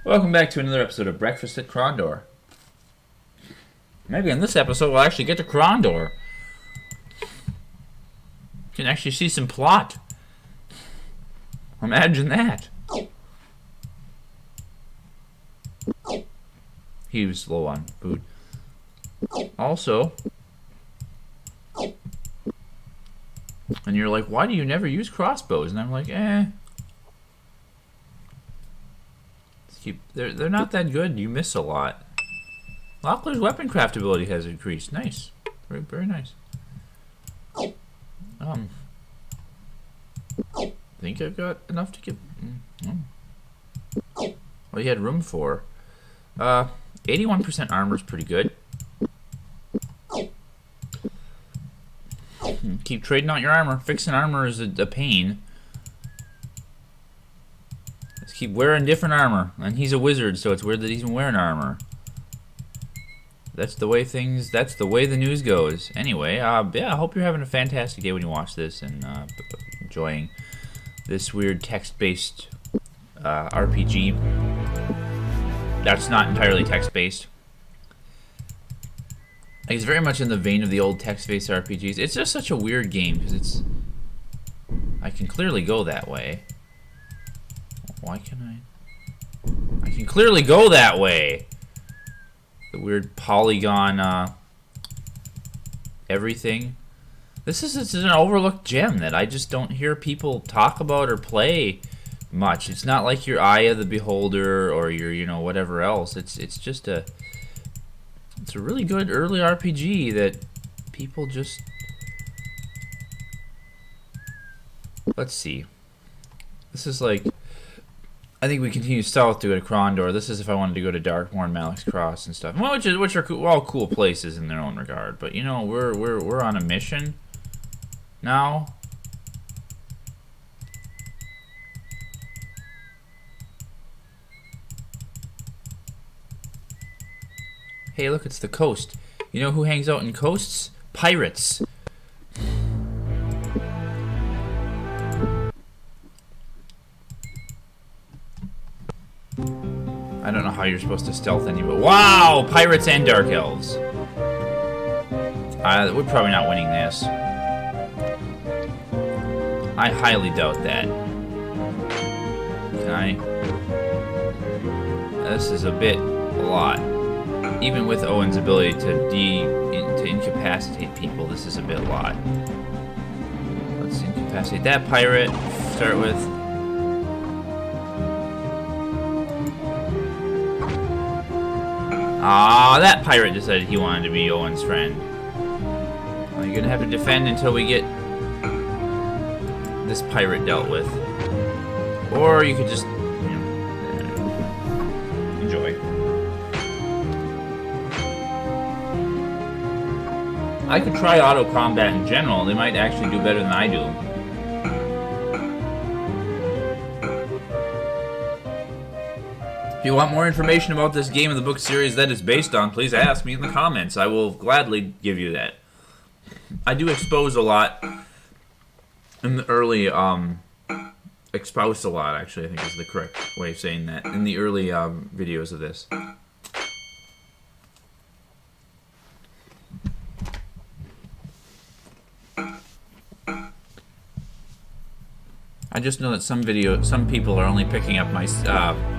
Welcome back to another episode of Breakfast at Krondor. Maybe in this episode we'll actually get to Krondor. You can actually see some plot. Imagine that. He was low on food. Also, and you're like, why do you never use crossbows? And I'm like, They're not that good. You miss a lot. Locklear's weapon craft ability has increased. Nice. Very, very nice. I think I've got enough to give. Well, you had room for. 81% armor is pretty good. Keep trading out your armor. Fixing armor is a pain. Let's keep wearing different armor. And he's a wizard, so it's weird that he's even wearing armor. That's the way the news goes. Anyway, yeah, I hope you're having a fantastic day when you watch this and enjoying this weird text-based RPG. That's not entirely text-based. It's very much in the vein of the old text-based RPGs. It's just such a weird game because I can clearly go that way. Why can I can clearly go that way. The weird polygon everything. This is an overlooked gem that I just don't hear people talk about or play much. It's not like your Eye of the Beholder or your whatever else. It's just a really good early RPG that people just. Let's see. This is like, I think we continue south to go to Krondor. This is if I wanted to go to Darkmoor and Malak's Cross and stuff. Well, which are all cool places in their own regard. But we're on a mission now. Hey, look, it's the coast. You know who hangs out in coasts? Pirates. I don't know how you're supposed to stealth anybody. Wow! Pirates and Dark Elves. We're probably not winning this. I highly doubt that. Can I? This is a lot. Even with Owen's ability to incapacitate people, this is a bit a lot. Let's incapacitate that pirate. Start with. Ah, that pirate decided he wanted to be Owen's friend. Well, you're gonna have to defend until we get this pirate dealt with. Or you could just, enjoy. I could try auto combat in general. They might actually do better than I do. If you want more information about this game and the book series that it's based on, please ask me in the comments. I will gladly give you that. I do expose a lot in the early, exposed a lot, actually, I think is the correct way of saying that, in the early videos of this. I just know that some people are only picking up my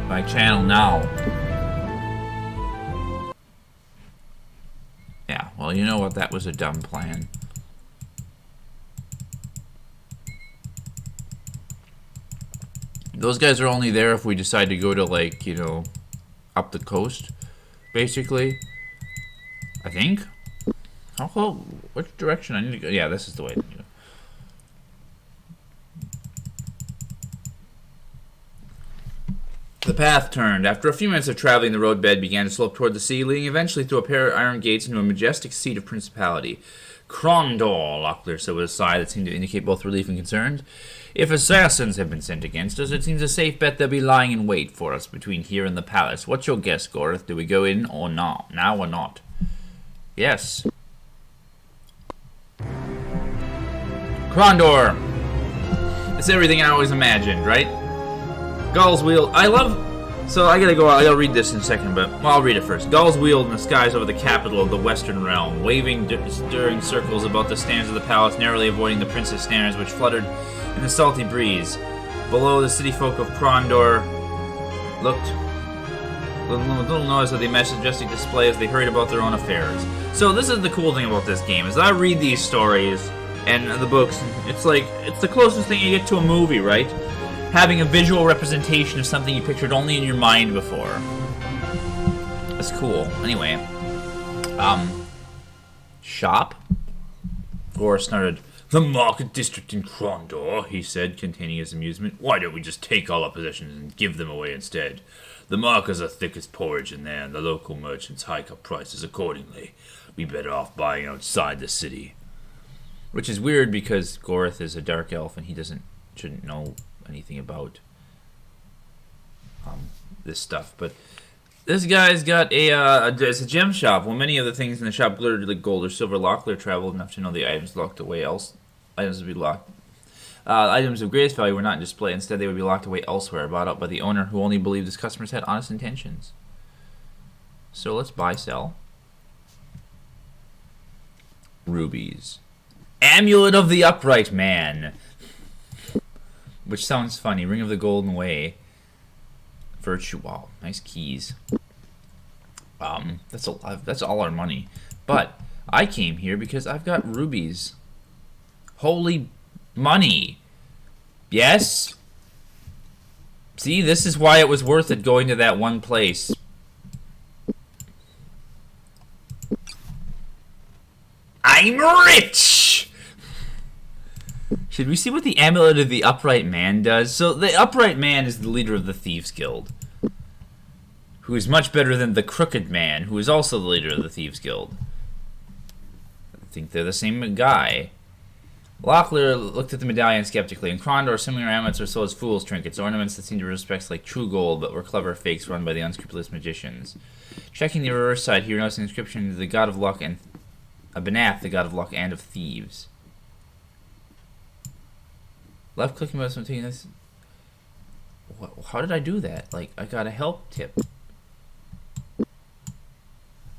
my channel now. Yeah, well, you know what? That was a dumb plan. Those guys are only there if we decide to go to, like, up the coast, basically. I think. Which direction I need to go? Yeah, this is the way to go. The path turned. After a few minutes of traveling, the roadbed began to slope toward the sea, leading eventually through a pair of iron gates into a majestic seat of principality. Krondor, Locklear said with a sigh that seemed to indicate both relief and concern. If assassins have been sent against us, it seems a safe bet they'll be lying in wait for us between here and the palace. What's your guess, Goreth? Do we go in or not? Now or not? Yes. Krondor! It's everything I always imagined, right? Gull's Wheel. I love So I gotta go out. I'll read this in a second, but well, I'll read it first. Gulls wheeled in the skies over the capital of the Western Realm, waving stirring circles about the stands of the palace, narrowly avoiding the prince's standards, which fluttered in the salty breeze. Below, the city folk of Krondor looked little noise of the majestic display as they hurried about their own affairs. So this is the cool thing about this game, is I read these stories and the books. It's like, it's the closest thing you get to a movie, right? Having a visual representation of something you pictured only in your mind before. That's cool. Anyway. Shop? Gore snorted. The market district in Krondor, he said, containing his amusement. Why don't we just take all our possessions and give them away instead? The markers are thick as porridge in there, and the local merchants hike up prices accordingly. We'd better off buying outside the city. Which is weird because Gorith is a dark elf and he shouldn't know anything about this stuff. But this guy's got it's a gem shop. Well, many of the things in the shop glittered like gold or silver. Locklear traveled enough to know the items locked away items would be locked. Items of greatest value were not in display. Instead, they would be locked away elsewhere, bought up by the owner who only believed his customers had honest intentions. So let's buy, sell. Rubies. Amulet of the Upright Man. Which sounds funny. Ring of the Golden Way. Virtue. Wow, nice keys. That's all our money. But I came here because I've got rubies. Holy money. Yes? See, this is why it was worth it going to that one place. I'm rich! Should we see what the Amulet of the Upright Man does? So, the Upright Man is the leader of the Thieves Guild, who is much better than the Crooked Man, who is also the leader of the Thieves Guild. I think they're the same guy. Locklear looked at the medallion skeptically. In Krondor, similar amulets are sold as fool's trinkets, ornaments that seemed to respect like true gold, but were clever fakes run by the unscrupulous magicians. Checking the reverse side, he noticed an inscription: the god of luck and Benath, the god of luck and of thieves. Left clicking about something. This. How did I do that? Like, I got a help tip.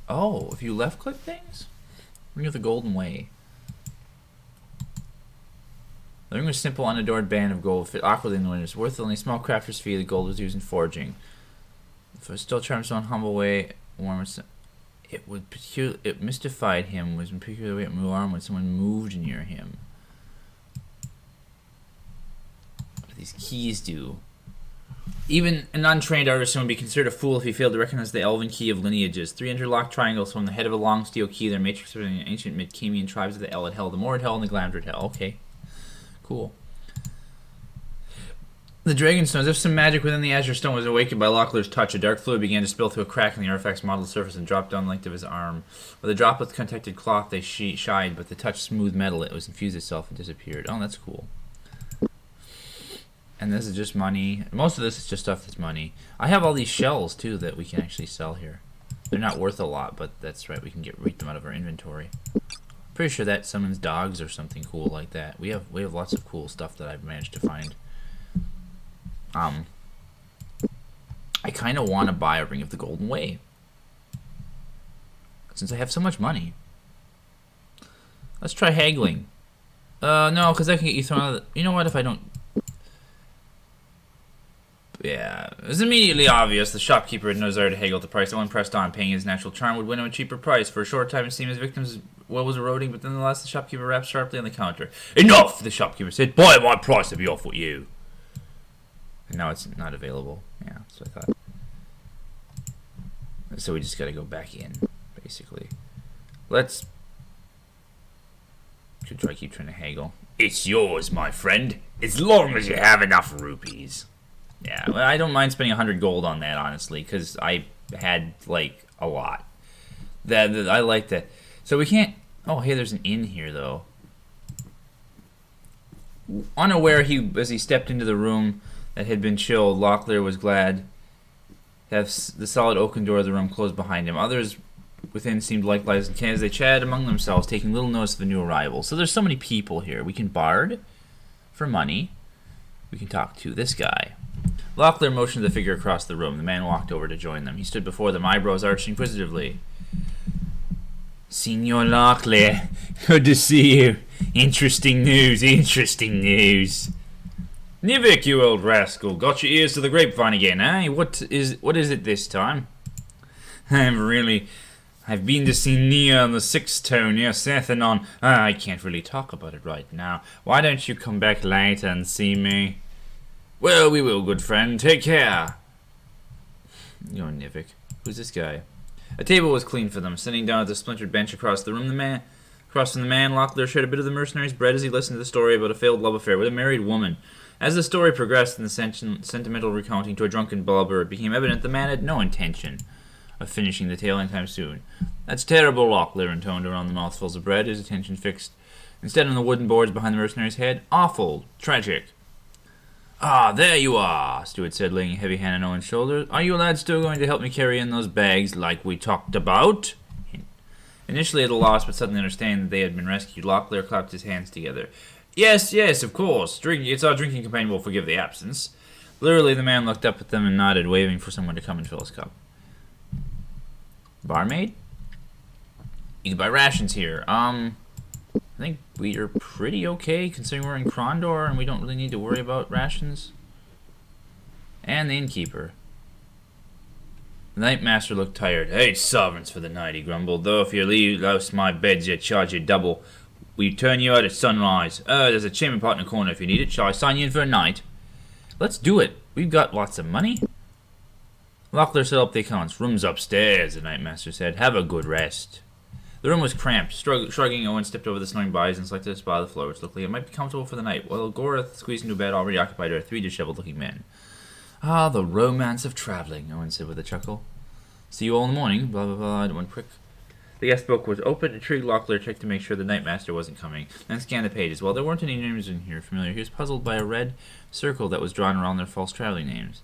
Oh, if you left click things? Ring of the Golden Way. The ring was a simple, unadored band of gold, fit awkwardly in the wind. It was worth only a small crafter's fee. The gold was used in forging. If it was still charmed so humble way, it mystified him. Was in peculiar way it moved on when someone moved near him. What do these keys do? Even an untrained artisan would be considered a fool if he failed to recognize the elven key of lineages. 3 interlocked triangles form the head of a long steel key. Their matrix of the ancient Mid-Camian tribes of the El had held, the Mord hell, and the Glamdred hell. Okay. Cool. The Dragonstone, as if some magic within the Azure Stone was awakened by Locklear's touch, a dark fluid began to spill through a crack in the artifact's modeled surface and dropped down the length of his arm. With a droplets contacted cloth, they shined, but the touch smooth metal, it was infused itself and disappeared. Oh, that's cool. And this is just money. Most of this is just stuff that's money. I have all these shells, too, that we can actually sell here. They're not worth a lot, but that's right, we can read them out of our inventory. Pretty sure that summons dogs or something cool like that. We have lots of cool stuff that I've managed to find. I kind of want to buy a Ring of the Golden Way, since I have so much money. Let's try haggling. No, because that can get you thrown out of the... You know what, if I don't... Yeah, it was immediately obvious the shopkeeper had no desire to haggle the price. No one pressed on, paying his natural charm would win him a cheaper price. For a short time, it seemed his victim's well was eroding, but nonetheless, the shopkeeper rapped sharply on the counter. Enough! The shopkeeper said. Buy at my price to be off with you. And now it's not available. Yeah, that's what I thought. So we just gotta go back in, basically. Let's keep trying to haggle. It's yours, my friend, as long as you have enough rupees. Yeah, well, I don't mind spending 100 gold on that, honestly, because I had, like, a lot. I like that. So we can't... Oh, hey, there's an inn here, though. Unaware, as he stepped into the room that had been chilled, Locklear was glad to have the solid oaken door of the room closed behind him. Others within seemed likewise as they chatted among themselves, taking little notice of the new arrival. So there's so many people here. We can bard for money. We can talk to this guy. Locklear motioned the figure across the room. The man walked over to join them. He stood before them, eyebrows arched inquisitively. Signor Locklear, good to see you. Interesting news, interesting news. Nivik, you old rascal, got your ears to the grapevine again, eh? What is it this time? I've been to see Nia on the Sixth Tone near Sethanon. I can't really talk about it right now. Why don't you come back later and see me? Well, we will, good friend. Take care. You're Nivik. Who's this guy? A table was cleaned for them. Sitting down at the splintered bench across from the man, Locklear shared a bit of the mercenary's bread as he listened to the story about a failed love affair with a married woman. As the story progressed in the sentimental recounting to a drunken blubber, it became evident the man had no intention of finishing the tale anytime soon. That's terrible, Locklear intoned around the mouthfuls of bread, his attention fixed instead on the wooden boards behind the mercenary's head. Awful. Tragic. Ah, there you are, Stewart said, laying a heavy hand on Owen's shoulder. Are you lads still going to help me carry in those bags like we talked about? Initially at a loss, but suddenly understanding that they had been rescued, Locklear clapped his hands together. Yes, of course. It's our drinking companion will forgive the absence. Literally, the man looked up at them and nodded, waving for someone to come and fill his cup. Barmaid? You can buy rations here. I think we are pretty okay considering we're in Krondor and we don't really need to worry about rations. And the innkeeper. The night master looked tired. 8 sovereigns for the night, he grumbled. Though if you leave louse my beds, you charge you double. We turn you out at sunrise. There's a chamber pot in the corner if you need it. Shall I sign you in for a night? Let's do it. We've got lots of money. Locklear set up the accounts. Room's upstairs, the night master said. Have a good rest. The room was cramped. Shrugging, Owen stepped over the snoring bodies and selected a spot on the floor, which looked like it might be comfortable for the night, while Gorath squeezed into a bed already occupied by 3 disheveled-looking men. Ah, the romance of traveling, Owen said with a chuckle. See you all in the morning, blah, blah, blah, one quick. The guest book was open. Intrigued, Locklear checked to make sure the night master wasn't coming, then scanned the pages. While there weren't any names in here familiar, he was puzzled by a red circle that was drawn around their false traveling names.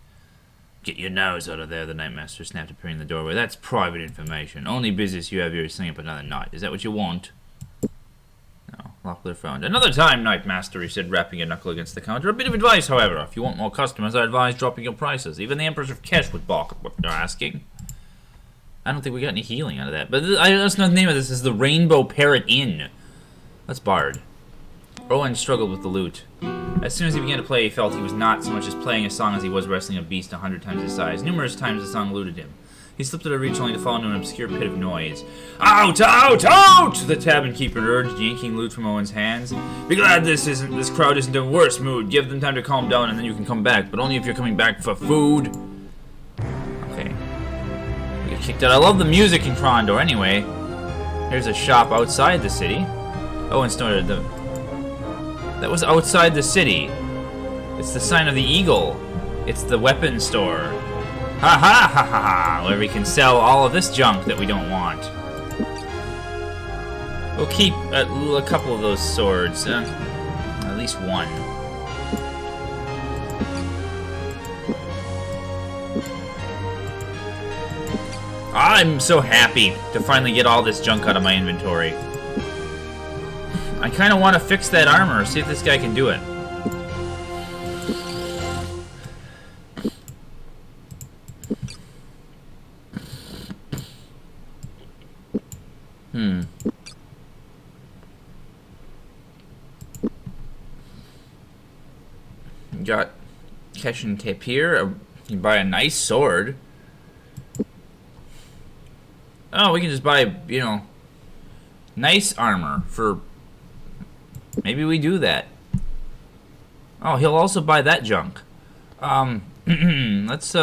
Get your nose out of there, the night master snapped, appearing in the doorway. That's private information. Only business you have here is staying up another night. Is that what you want? No, Locklear frowned. Another time, night master, he said, rapping a knuckle against the counter. A bit of advice, however. If you want more customers, I advise dropping your prices. Even the Empress of Kesh would balk at what they're asking. I don't think we got any healing out of that. But that's not the name of this. This is the Rainbow Parrot Inn. That's Bard. Owen struggled with the lute. As soon as he began to play, he felt he was not so much as playing a song as he was wrestling a beast 100 times his size. Numerous times the song eluded him. He slipped out of reach only to fall into an obscure pit of noise. Out, out, out! The tavern keeper urged, yanking lute from Owen's hands. Be glad this crowd isn't in a worse mood. Give them time to calm down and then you can come back. But only if you're coming back for food. Okay. We get kicked out. I love the music in Krondor anyway. Here's a shop outside the city. Owen snorted. That was outside the city. It's the sign of the eagle. It's the weapon store. Ha ha ha ha ha! Where we can sell all of this junk that we don't want. We'll keep a couple of those swords. At least one. I'm so happy to finally get all this junk out of my inventory. I kind of want to fix that armor, see if this guy can do it. Got cash and tape here. You can buy a nice sword. Oh, we can just buy, nice armor for... Maybe we do that. Oh, he'll also buy that junk. Let's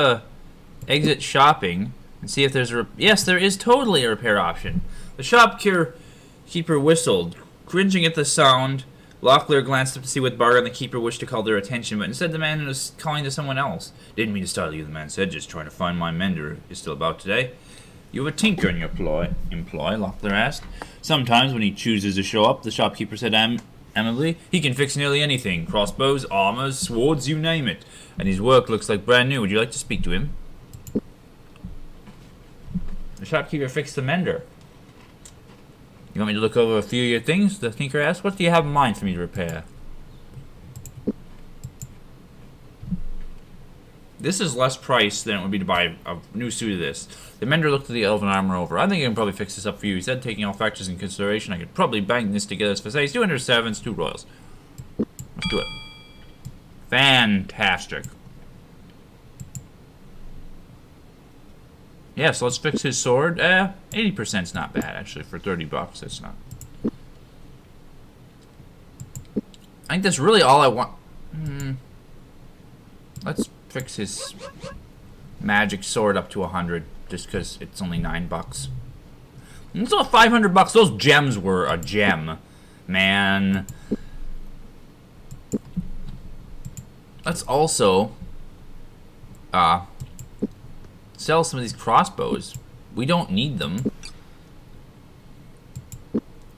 exit shopping and see if there's a... Yes, there is totally a repair option. The shopkeeper whistled. Cringing at the sound, Locklear glanced up to see what Bard and the keeper wished to call their attention, but instead the man was calling to someone else. Didn't mean to startle you, the man said, just trying to find my mender. Is still about today. You have a tinker in your employ, Locklear asked. Sometimes when he chooses to show up, the shopkeeper said amably, he can fix nearly anything. Crossbows, armors, swords, you name it. And his work looks like brand new. Would you like to speak to him? The shopkeeper fixed the mender. You want me to look over a few of your things? The tinker asked. What do you have in mind for me to repair? This is less price than it would be to buy a new suit of this. The mender looked at the elven armor over. I think I can probably fix this up for you. He said, taking all factors into consideration, I could probably bang this together for say 207, 2 royals. Let's do it. Fantastic. Yeah, so let's fix his sword. 80%'s not bad, actually, for 30 bucks. It's not. I think that's really all I want. Let's fix his magic sword up to 100, just because it's only 9 bucks. It's all 500 bucks. Those gems were a gem, man. Let's also sell some of these crossbows. We don't need them.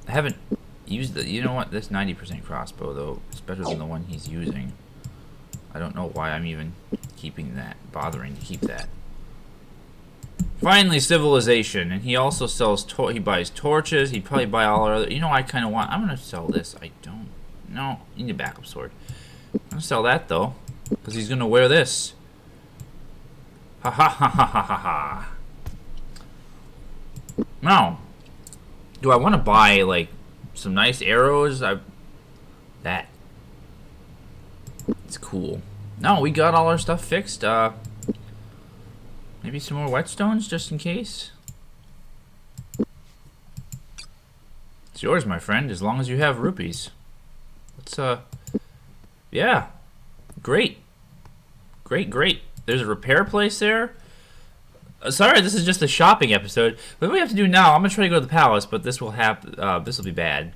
I haven't used the. You know what? This 90% crossbow though is better than the one he's using. I don't know why I'm even keeping that, bothering to keep that. Finally, civilization, and he also sells. He buys torches. He'd probably buy all our other. You know, I kind of want. I'm gonna sell this. I don't. No, you need a backup sword. I'm gonna sell that though, because he's gonna wear this. Ha ha ha ha ha ha ha. Now, do I want to buy like some nice arrows? That. It's cool. No, we got all our stuff fixed. Maybe some more whetstones just in case. It's yours, my friend, as long as you have rupees. Let's yeah. Great. Great. There's a repair place there. Sorry, this is just a shopping episode. But what we have to do now, I'm gonna try to go to the palace, but this will have this will be bad.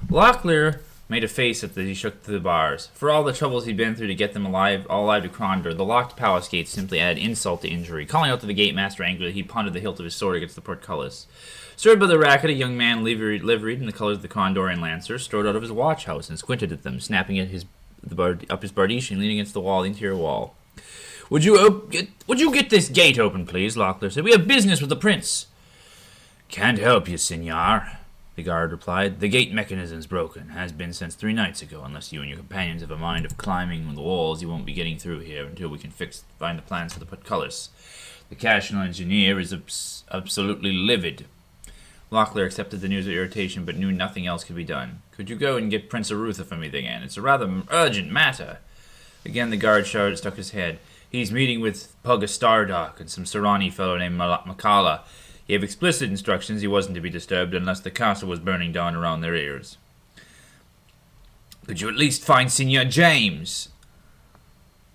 Locklear made a face at he shook the bars. For all the troubles he'd been through to get them all alive to Krondor, the locked palace gates simply added insult to injury. Calling out to the gate master angrily, he pounded the hilt of his sword against the portcullis. Stirred by the racket, a young man liveried in the colors of the Krondorian Lancer strode out of his watch house and squinted at them, snapping at his bardishan leaning against the interior wall. Would you get this gate open, please? Locklear said. We have business with the prince. Can't help you, senor, the guard replied. The gate mechanism's broken. Has been since 3 nights ago. Unless you and your companions have a mind of climbing the walls, you won't be getting through here until we can find the plans for the portcullis. The Cashinal engineer is absolutely livid. Locklear accepted the news with irritation, but knew nothing else could be done. Could you go and get Prince Arutha for me again? It's a rather urgent matter. Again the guard shouted, stuck his head. He's meeting with Pugga Stardock and some Serani fellow named Makala. He gave explicit instructions he wasn't to be disturbed unless the castle was burning down around their ears. Could you at least find Senior James?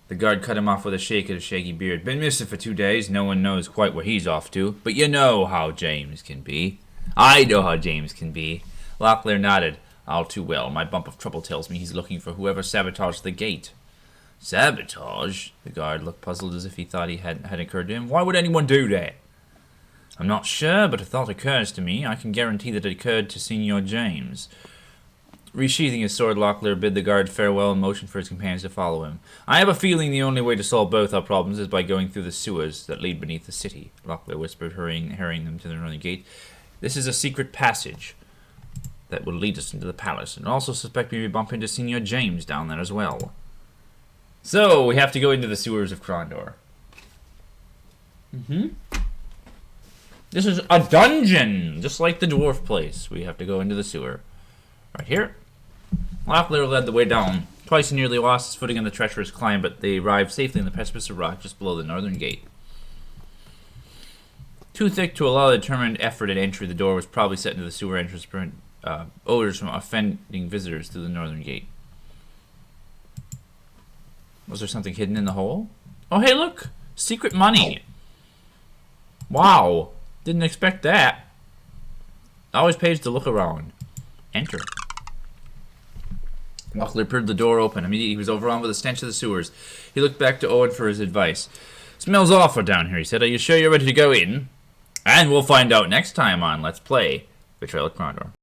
The guard cut him off with a shake of his shaggy beard. Been missing for 2 days. No one knows quite where he's off to. But you know how James can be. I know how James can be. Locklear nodded. All too well. My bump of trouble tells me he's looking for whoever sabotaged the gate. Sabotage? The guard looked puzzled as if he thought he had occurred to him. Why would anyone do that? I'm not sure, but a thought occurs to me. I can guarantee that it occurred to Senior James. Resheathing his sword, Locklear bid the guard farewell and motioned for his companions to follow him. I have a feeling the only way to solve both our problems is by going through the sewers that lead beneath the city, Locklear whispered, hurrying them to the northern gate. This is a secret passage that will lead us into the palace, and I also suspect we may bump into Senior James down there as well. So, we have to go into the sewers of Krondor. This is a dungeon! Just like the dwarf place. We have to go into the sewer. Right here. Locklear led the way down. Twice he nearly lost his footing on the treacherous climb, but they arrived safely in the precipice of rock just below the northern gate. Too thick to allow a determined effort at entry, the door was probably set into the sewer entrance to prevent odors from offending visitors through the northern gate. Was there something hidden in the hole? Oh, hey, look! Secret money! Wow! Didn't expect that. Always pays to look around. Enter. Locklear peered the door open. Immediately he was overwhelmed with the stench of the sewers. He looked back to Owen for his advice. Smells awful down here, he said. Are you sure you're ready to go in? And we'll find out next time on Let's Play Betrayal at Krondor.